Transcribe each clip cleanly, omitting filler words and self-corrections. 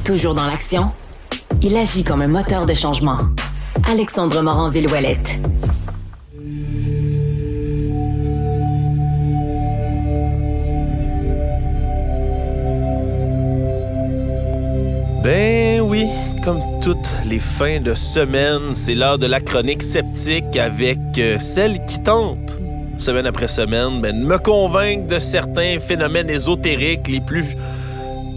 Toujours dans l'action, il agit comme un moteur de changement. Alexandre Morin-Villouellette. Ben oui, comme toutes les fins de semaine, c'est l'heure de la chronique sceptique avec celle qui tente, semaine après semaine, de me convaincre de certains phénomènes ésotériques les plus,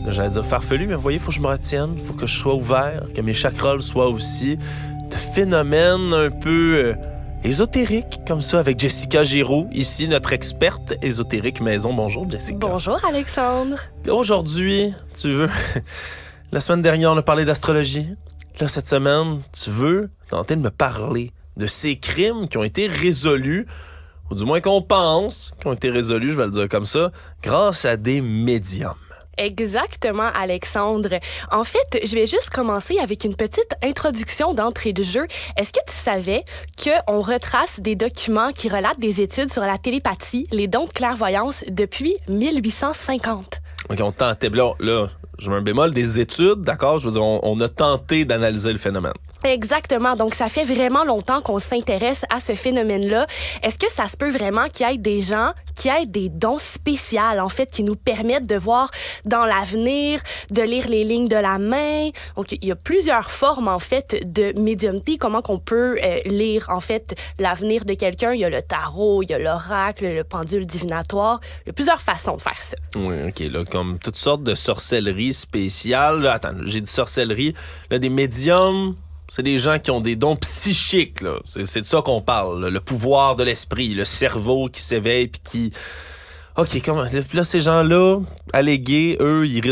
j'allais dire farfelus, mais vous voyez, il faut que je me retienne, il faut que je sois ouvert, que mes chakras le soient aussi, de phénomènes un peu ésotériques, comme ça, avec Jessica Giroux, ici, notre experte ésotérique maison. Bonjour, Jessica. Bonjour, Alexandre. Aujourd'hui, tu veux... La semaine dernière, on a parlé d'astrologie. Là, cette semaine, tu veux tenter de me parler de ces crimes qui ont été résolus, ou du moins qu'on pense qu'ils ont été résolus, je vais le dire comme ça, grâce à des médiums. Exactement, Alexandre. En fait, je vais juste commencer avec une petite introduction d'entrée de jeu. Est-ce que tu savais qu'on retrace des documents qui relatent des études sur la télépathie, les dons de clairvoyance, depuis 1850? OK, on tentait. Là, je mets un bémol, des études, d'accord? Je veux dire, on a tenté d'analyser le phénomène. Exactement. Donc, ça fait vraiment longtemps qu'on s'intéresse à ce phénomène-là. Est-ce que ça se peut vraiment qu'il y ait des gens qui aient des dons spéciaux, en fait, qui nous permettent de voir dans l'avenir, de lire les lignes de la main? Donc, il y a plusieurs formes, en fait, de médiumnité. Comment qu'on peut lire, en fait, l'avenir de quelqu'un? Il y a le tarot, il y a l'oracle, le pendule divinatoire. Il y a plusieurs façons de faire ça. Oui, OK. Là, comme toutes sortes de sorcellerie spéciale. Là, attends, j'ai dit sorcellerie. Là, des médiums... C'est des gens qui ont des dons psychiques, là. C'est de ça qu'on parle, là. Le pouvoir de l'esprit, le cerveau qui s'éveille puis qui... OK, comment... Là, ces gens-là, allégués, eux, ils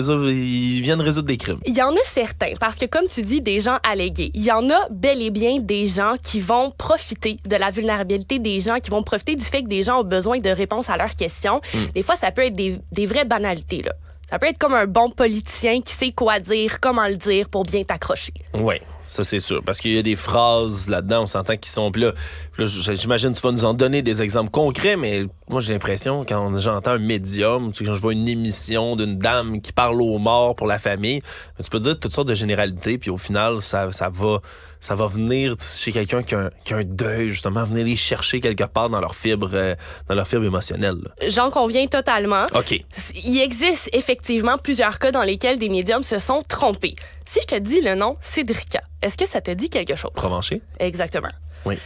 viennent résoudre des crimes. Il y en a certains, parce que comme tu dis, des gens allégués. Il y en a bel et bien des gens qui vont profiter de la vulnérabilité des gens, qui vont profiter du fait que des gens ont besoin de réponses à leurs questions. Des fois, ça peut être des vraies banalités, là. Ça peut être comme un bon politicien qui sait quoi dire, comment le dire pour bien t'accrocher. Oui, ça c'est sûr. Parce qu'il y a des phrases là-dedans, on s'entend qu'ils sont... Puis là, j'imagine que tu vas nous en donner des exemples concrets, mais moi j'ai l'impression, quand j'entends un médium, quand je vois une émission d'une dame qui parle aux morts pour la famille, tu peux dire toutes sortes de généralités, puis au final, ça va venir chez quelqu'un qui a un deuil, justement, venir les chercher quelque part dans leur fibre émotionnelle. Là. J'en conviens totalement. OK. Il existe effectivement plusieurs cas dans lesquels des médiums se sont trompés. Si je te dis le nom Cédrica, est-ce que ça te dit quelque chose? Provencher? Exactement. Oui.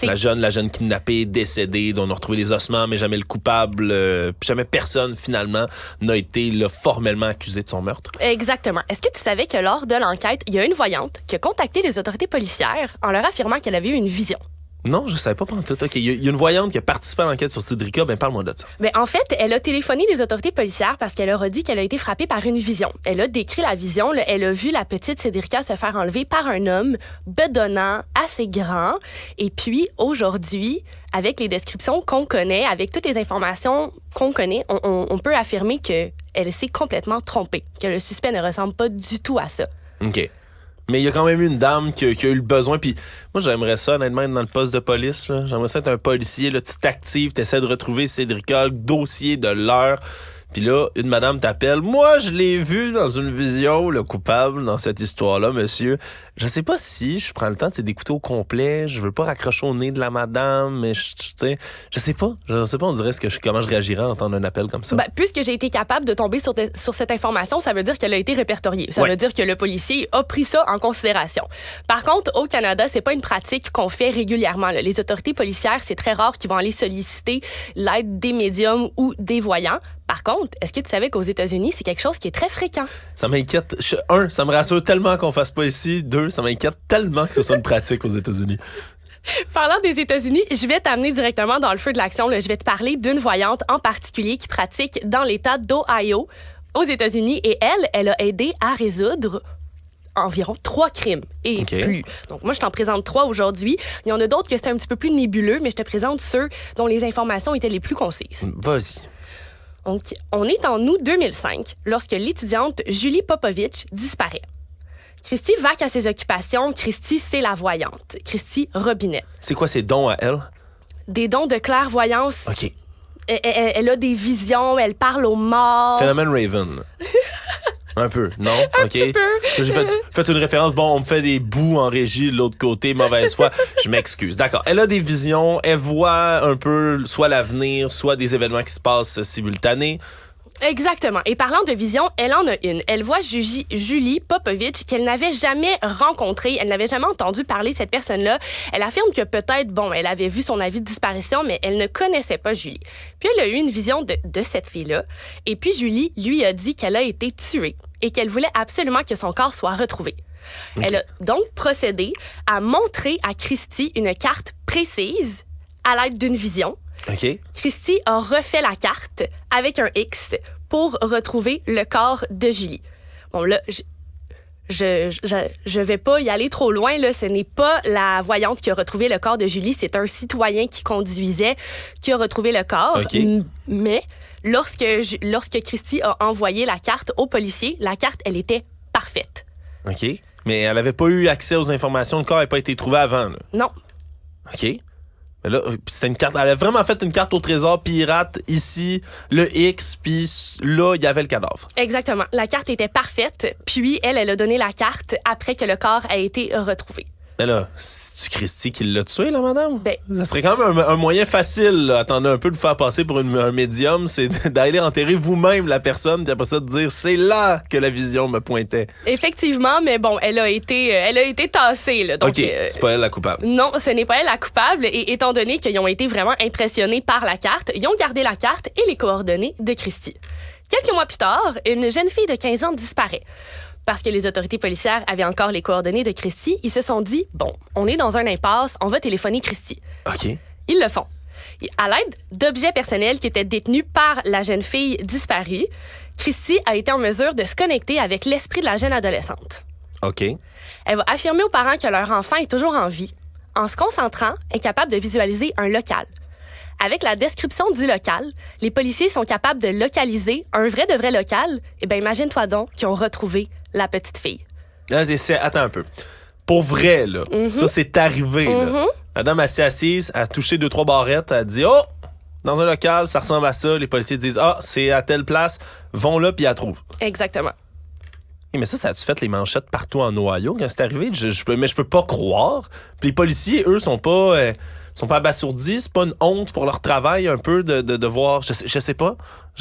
La jeune kidnappée, décédée, dont on a retrouvé les ossements, mais jamais le coupable. Jamais personne, finalement, n'a été là, formellement accusé de son meurtre. Exactement. Est-ce que tu savais que lors de l'enquête, il y a une voyante qui a contacté les autorités policières en leur affirmant qu'elle avait eu une vision? Non, je savais pas tout. OK, il y a une voyante qui a participé à l'enquête sur Cédrica. Ben, parle-moi de ça. Mais en fait, elle a téléphoné les autorités policières parce qu'elle leur a dit qu'elle a été frappée par une vision. Elle a décrit la vision. Elle a vu la petite Cédrica se faire enlever par un homme bedonnant, assez grand. Et puis, aujourd'hui, avec les descriptions qu'on connaît, avec toutes les informations qu'on connaît, on peut affirmer qu'elle s'est complètement trompée, que le suspect ne ressemble pas du tout à ça. OK. Mais il y a quand même eu une dame qui a eu le besoin. Puis moi, j'aimerais ça, honnêtement, être dans le poste de police. Là. J'aimerais ça être un policier. Là, tu t'actives, tu essaies de retrouver Cédrica, dossier de l'heure. Puis là, une madame t'appelle. Moi, je l'ai vu dans une vision, le coupable dans cette histoire-là, monsieur. Je sais pas si je prends le temps d'écouter au complet. Je veux pas raccrocher au nez de la madame, mais je sais pas. Je sais pas, on dirait comment je réagirais à entendre un appel comme ça. Ben, puisque j'ai été capable de tomber sur cette information, ça veut dire qu'elle a été répertoriée. Ça veut dire que le policier a pris ça en considération. Par contre, au Canada, c'est pas une pratique qu'on fait régulièrement. Là. Les autorités policières, c'est très rare qu'ils vont aller solliciter l'aide des médiums ou des voyants. Par contre, est-ce que tu savais qu'aux États-Unis, c'est quelque chose qui est très fréquent? Ça m'inquiète. Un, ça me rassure tellement qu'on fasse pas ici. Deux, ça m'inquiète tellement que ce soit une pratique aux États-Unis. Parlant des États-Unis, je vais t'amener directement dans le feu de l'action. Là. Je vais te parler d'une voyante en particulier qui pratique dans l'État d'Ohio, aux États-Unis. Et elle a aidé à résoudre environ 3 crimes et plus. Donc, moi, je t'en présente 3 aujourd'hui. Il y en a d'autres que c'était un petit peu plus nébuleux, mais je te présente ceux dont les informations étaient les plus concises. Vas-y. Donc, on est en août 2005, lorsque l'étudiante Julie Popovich disparaît. Christy vaque à ses occupations. Christy, c'est la voyante. Christy Robinet. C'est quoi ses dons à elle? Des dons de clairvoyance. OK. Elle a des visions, elle parle aux morts. Phénomène Raven. Un peu, non? Un petit peu. J'ai fait une référence. Bon, on me fait des bouts en régie de l'autre côté, mauvaise foi. Je m'excuse. D'accord. Elle a des visions. Elle voit un peu soit l'avenir, soit des événements qui se passent simultanés. Exactement. Et parlant de vision, elle en a une. Elle voit Julie Popovich qu'elle n'avait jamais rencontrée. Elle n'avait jamais entendu parler de cette personne-là. Elle affirme que peut-être, elle avait vu son avis de disparition, mais elle ne connaissait pas Julie. Puis elle a eu une vision de cette fille-là. Et puis Julie lui a dit qu'elle a été tuée et qu'elle voulait absolument que son corps soit retrouvé. Okay. Elle a donc procédé à montrer à Christy une carte précise à l'aide d'une vision. Okay. Christy a refait la carte avec un X pour retrouver le corps de Julie. Bon, là, je vais pas y aller trop loin, là. Ce n'est pas la voyante qui a retrouvé le corps de Julie, c'est un citoyen qui conduisait qui a retrouvé le corps. Okay. Mais lorsque Christy a envoyé la carte au policier, la carte, elle était parfaite. OK. Mais elle n'avait pas eu accès aux informations. Le corps n'avait pas été trouvé avant, là. Non. OK. Mais là, c'était une carte. Elle a vraiment fait une carte au trésor pirate ici, le X, puis là, il y avait le cadavre. Exactement. La carte était parfaite, puis elle a donné la carte après que le corps a été retrouvé. Mais là, c'est-tu Christy qui l'a tué, là, madame? Ben, ça serait quand même un moyen facile, là. Attendez un peu de faire passer pour un médium, c'est d'aller enterrer vous-même la personne, puis après ça, de dire c'est là que la vision me pointait. Effectivement, mais bon, elle a été tassée, là. Donc, OK, c'est pas elle la coupable. Non, ce n'est pas elle la coupable. Et étant donné qu'ils ont été vraiment impressionnés par la carte, ils ont gardé la carte et les coordonnées de Christy. Quelques mois plus tard, une jeune fille de 15 ans disparaît. Parce que les autorités policières avaient encore les coordonnées de Christy, ils se sont dit, bon, on est dans un impasse, on va téléphoner Christy. OK. Ils le font. Et à l'aide d'objets personnels qui étaient détenus par la jeune fille disparue, Christy a été en mesure de se connecter avec l'esprit de la jeune adolescente. OK. Elle va affirmer aux parents que leur enfant est toujours en vie. En se concentrant, elle est capable de visualiser un local. Avec la description du local, les policiers sont capables de localiser un vrai de vrai local. Eh bien, imagine-toi donc qu'ils ont retrouvé la petite fille. Attends un peu. Pour vrai, là, ça, c'est arrivé. Là. La dame, elle s'est assise, elle a touché 2-3 barrettes, elle a dit « Oh! Dans un local, ça ressemble à ça. » Les policiers disent « Ah, c'est à telle place. Vont là, puis elle trouve. » Exactement. Mais ça a-tu fait les manchettes partout en Ohio quand c'est arrivé? Mais je peux pas croire. Puis les policiers, eux, sont pas abasourdis. C'est pas une honte pour leur travail un peu de voir... Je sais pas.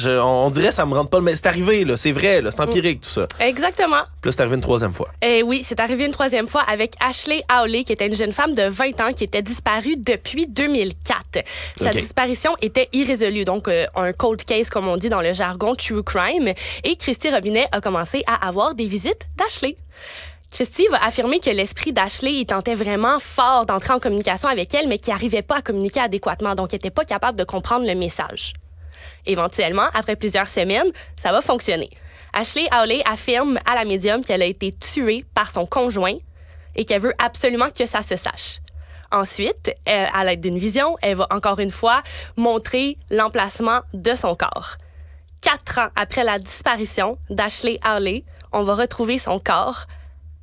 On dirait que ça me rentre pas... Mais c'est arrivé, là. C'est vrai, là. C'est empirique, tout ça. Exactement. Puis là, c'est arrivé une 3e fois. Oui, c'est arrivé une 3e fois avec Ashley Hawley, qui était une jeune femme de 20 ans qui était disparue depuis 2004. Sa disparition était irrésolue, donc un cold case, comme on dit dans le jargon true crime. Et Christy Robinet a commencé à avoir des visites d'Ashley. Christy va affirmer que l'esprit d'Ashley, il tentait vraiment fort d'entrer en communication avec elle, mais qu'il n'arrivait pas à communiquer adéquatement, donc il n'était pas capable de comprendre le message. Éventuellement, après plusieurs semaines, ça va fonctionner. Ashley Hawley affirme à la médium qu'elle a été tuée par son conjoint et qu'elle veut absolument que ça se sache. Ensuite, à l'aide d'une vision, elle va encore une fois montrer l'emplacement de son corps. 4 ans après la disparition d'Ashley Hawley, on va retrouver son corps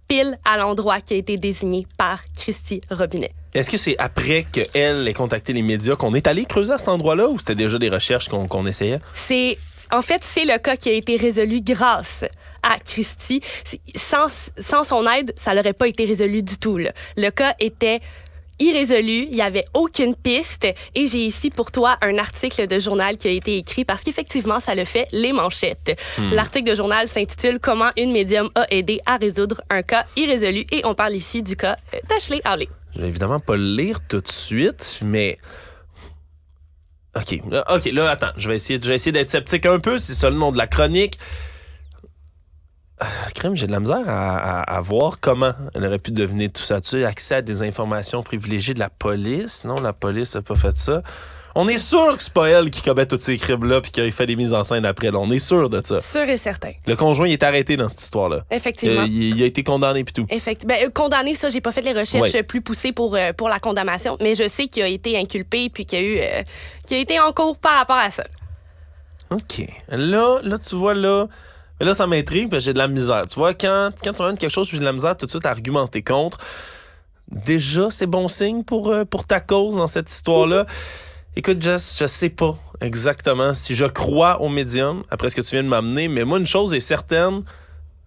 pile à l'endroit qui a été désigné par Christy Robinet. Est-ce que c'est après qu'elle ait contacté les médias qu'on est allé creuser à cet endroit-là ou c'était déjà des recherches qu'on essayait? En fait, c'est le cas qui a été résolu grâce à Christy. Sans son aide, ça n'aurait pas été résolu du tout, là. Le cas était irrésolu, il n'y avait aucune piste et j'ai ici pour toi un article de journal qui a été écrit parce qu'effectivement, ça le fait les manchettes. L'article de journal s'intitule « Comment une médium a aidé à résoudre un cas irrésolu » et on parle ici du cas d'Ashley Hawley. Je vais évidemment pas le lire tout de suite, mais... OK, là, attends, je vais essayer d'être sceptique un peu, c'est ça le nom de la chronique. Crème, j'ai de la misère à voir comment elle aurait pu deviner tout ça. Tu as accès à des informations privilégiées de la police? Non, la police n'a pas fait ça. On est sûr que c'est pas elle qui commet tous ces crimes-là puis qu'il fait des mises en scène après. Là. On est sûr de ça. Sûr et certain. Le conjoint, il est arrêté dans cette histoire-là. Effectivement. Il a été condamné puis tout. Effectivement. Condamné, ça, j'ai pas fait les recherches plus poussées pour la condamnation, mais je sais qu'il a été inculpé puis qu'il a été en cours par rapport à ça. OK. Là, tu vois, là... Mais là, ça m'intrigue parce que j'ai de la misère. Tu vois, quand tu me donnes quelque chose, j'ai de la misère tout de suite à argumenter contre. Déjà, c'est bon signe pour ta cause dans cette histoire-là. Écoute, Jess, je sais pas exactement si je crois au médium, après ce que tu viens de m'amener, mais moi, une chose est certaine,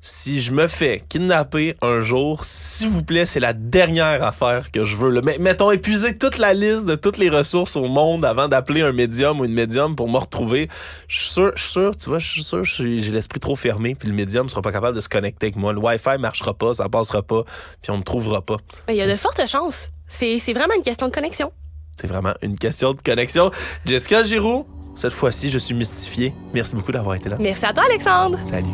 si je me fais kidnapper un jour, s'il vous plaît, c'est la dernière affaire que je veux. Là. Mettons, épuiser toute la liste de toutes les ressources au monde avant d'appeler un médium ou une médium pour me retrouver. Je suis sûr, tu vois, j'ai l'esprit trop fermé, puis le médium sera pas capable de se connecter avec moi. Le Wi-Fi marchera pas, ça passera pas, puis on me trouvera pas. Il y a de fortes chances. C'est vraiment une question de connexion. C'est vraiment une question de connexion. Jessica Giroux, cette fois-ci, je suis mystifié. Merci beaucoup d'avoir été là. Merci à toi, Alexandre. Salut.